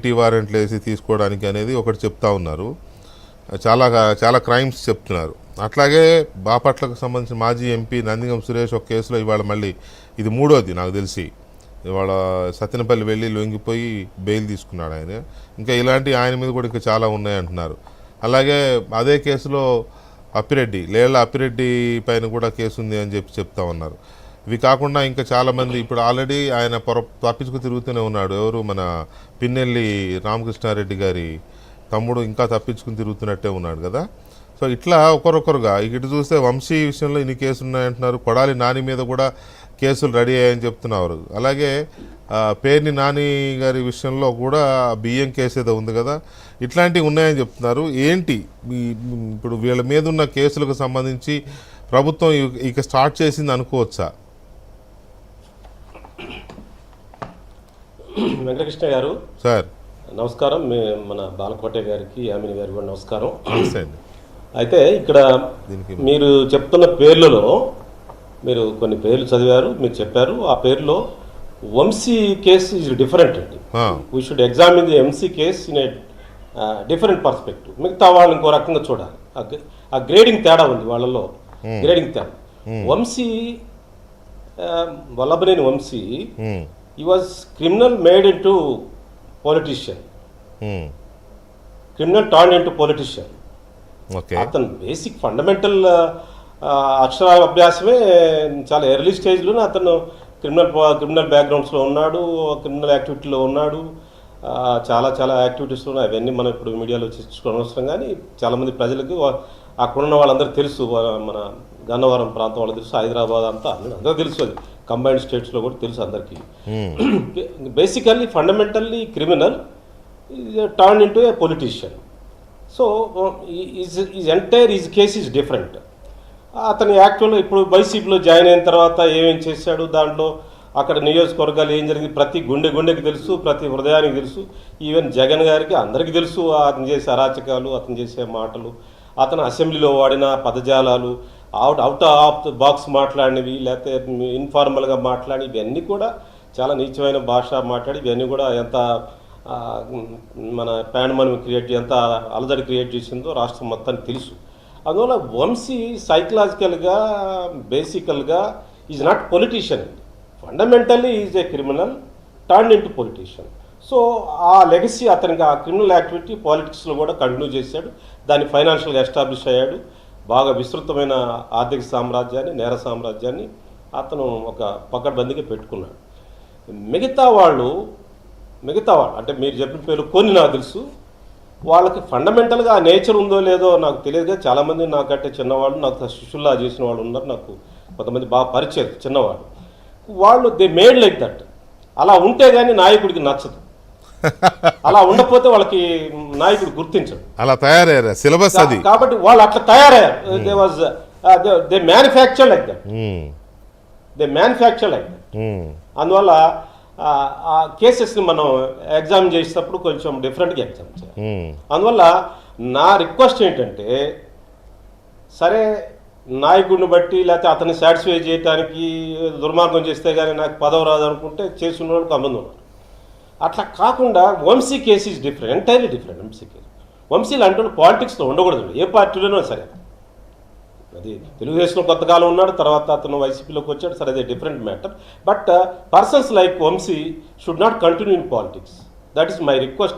Tea వారెంట్లు వేసి తీసుకోవడానికి అనేది ఒకటి చెప్తా ఉన్నారు. చాలా చాలా క్రైమ్స్ చెప్తున్నారు. అట్లాగే బాపట్లకు సంబంధించిన మాజీ ఎంపీ నందిగం సురేష్ ఒక కేసులో ఇవాళ మళ్ళీ ఇది మూడోది నాకు తెలిసి. ఇవాళ సత్తెనపల్లి వెళ్ళి లొంగిపోయి బెయిల్ తీసుకున్నాడు ఆయన. ఇంకా ఇలాంటి ఆయన మీద కూడా ఇంకా చాలా ఉన్నాయంటున్నారు. అలాగే అదే కేసులో అప్పిరెడ్డి లేళ్ల అప్పిరెడ్డి పైన కూడా కేసు ఉంది అని చెప్తా ఉన్నారు. ఇవి కాకుండా ఇంకా చాలామంది ఇప్పుడు ఆల్రెడీ ఆయన తప్పించుకు తిరుగుతూనే ఉన్నాడు. ఎవరు మన పిన్నెల్లి రామకృష్ణారెడ్డి గారి తమ్ముడు ఇంకా తప్పించుకుని తిరుగుతున్నట్టే ఉన్నాడు కదా. సో ఇట్లా ఒకరొకరుగా ఇటు చూస్తే వంశీ విషయంలో ఇన్ని కేసులు ఉన్నాయంటున్నారు. కొడాలి నాని మీద కూడా కేసులు రెడీ అయ్యాయని చెప్తున్నారు. అలాగే పేర్ని నాని గారి విషయంలో కూడా బియ్యం కేసు ఏదో ఉంది కదా, ఇట్లాంటివి ఉన్నాయని చెప్తున్నారు. ఏంటి ఇప్పుడు వీళ్ళ మీద ఉన్న కేసులకు సంబంధించి ప్రభుత్వం ఇక స్టార్ట్ చేసింది అనుకోవచ్చా? వెంకటకృష్ణ గారు సార్ నమస్కారం. మన బాలకోట గారికి యామిని గారికి కూడా నమస్కారం. నమస్తే అండి. అయితే ఇక్కడ మీరు చెప్తున్న పేర్లలో మీరు కొన్ని పేర్లు చదివారు, మీరు చెప్పారు. ఆ పేర్లో వంశీ కేసు ఈజ్ డిఫరెంట్ అండి. We should examine the MC case in a different perspective. మిగతా వాళ్ళని ఇంకో రకంగా చూడాలి. ఆ గ్రేడింగ్ తేడా ఉంది వాళ్ళలో, గ్రేడింగ్ తేడా. Vamsi Vallabhaneni Vamsi he was criminal made into politician, criminal turned into politician. అతను బేసిక్ ఫండమెంటల్ అక్షరాల అభ్యాసమే చాలా ఎర్లీ స్టేజ్లోనే అతను క్రిమినల్ బ్యాక్గ్రౌండ్స్లో ఉన్నాడు, క్రిమినల్ యాక్టివిటీలో ఉన్నాడు. చాలా చాలా యాక్టివిటీస్లో ఉన్నాయి. అవన్నీ మనం ఇప్పుడు మీడియాలో చర్చించుకోవడం అవసరం. కానీ చాలామంది ప్రజలకు అక్కడ ఉన్న వాళ్ళందరూ తెలుసు. మన గన్నవరం ప్రాంతం వాళ్ళకి తెలుసు, హైదరాబాద్ అంతా అందరూ తెలుసు. అది కంబైన్డ్ స్టేట్స్లో కూడా తెలుసు అందరికీ. Basically fundamentally criminal turn into A politician. So is entire is case is different. అతని యాక్చువల్గా ఇప్పుడు వైసీపీలో జాయిన్ అయిన తర్వాత ఏమేం చేశాడు, దాంట్లో అక్కడ నియోజకవర్గాలు ఏం జరిగింది ప్రతి గుండెకి తెలుసు, ప్రతి హృదయానికి తెలుసు. ఈవెన్ జగన్ గారికి అందరికీ తెలుసు అతను చేసే అరాచకాలు, అతను చేసే మాటలు, అతను అసెంబ్లీలో వాడిన పదజాలాలు, అవుట్ ఆఫ్ ద బాక్స్ మాట్లాడినవి, లేకపోతే ఇన్ఫార్మల్గా మాట్లాడి ఇవన్నీ కూడా చాలా నీచమైన భాష మాట్లాడి ఇవన్నీ కూడా ఎంత మన ప్యాండమని ఎంత అలజడి క్రియేట్ చేసిందో రాష్ట్రం మొత్తానికి తెలుసు. అందువల్ల వంశీ సైకలాజికల్గా బేసికల్గా is not politician. Fundamentally is a criminal turn into politician. So ఆ లెగసీ అతనికి ఆ క్రిమినల్ యాక్టివిటీ పాలిటిక్స్లో కూడా కంటిన్యూ చేశాడు. దాన్ని ఫైనాన్షియల్గా ఎస్టాబ్లిష్ అయ్యాడు. బాగా విస్తృతమైన ఆర్థిక సామ్రాజ్యాన్ని, నేర సామ్రాజ్యాన్ని అతను ఒక పకడ్బందీగా పెట్టుకున్నాడు. మిగతా వాళ్ళు అంటే మీరు చెప్పిన పేరు కొన్ని నాకు తెలుసు. వాళ్ళకి ఫండమెంటల్గా ఆ నేచర్ ఉందో లేదో నాకు తెలియదుగా. చాలామంది నాకంటే చిన్నవాళ్ళు, నాకు శిష్యుల్లా చేసిన వాళ్ళు ఉన్నారు. నాకు కొంతమంది బాగా పరిచయం చిన్నవాళ్ళు. వాళ్ళు దే మేడ్ లైక్ దట్. అలా ఉంటే కానీ నాయకుడికి నచ్చదు. అలా ఉండకపోతే వాళ్ళకి నాయకుడు గుర్తించడు. అలా తయారయ్యారు సిలబస్ అది. కాబట్టి వాళ్ళు అట్లా తయారయ్యారు. They manufacture like that. అందువల్ల ఆ కేసెస్ని మనం ఎగ్జామిన్ చేసేటప్పుడు కొంచెం డిఫరెంట్గా ఎగ్జామిన్ చేయాలి. అందువల్ల నా రిక్వెస్ట్ ఏంటంటే, సరే నాయకుడిని బట్టి లేకపోతే అతన్ని సాటిస్ఫై చేయడానికి దుర్మార్గం చేస్తే కానీ నాకు పదవి రాదు అనుకుంటే చేసిన వాళ్ళకి అబంధం ఉన్నారు. అట్లా కాకుండా Vamsi case is different, entirely different. Vamsi case వంశీలు అంటే పాలిటిక్స్లో ఉండకూడదు, ఏ పార్టీలోనో సరే. అది తెలుగుదేశంలో కొంతకాలం ఉన్నాడు, తర్వాత అతను వైసీపీలోకి వచ్చాడు. సరే అదే different matter. But persons like Vamsi should not continue in politics. That is my request.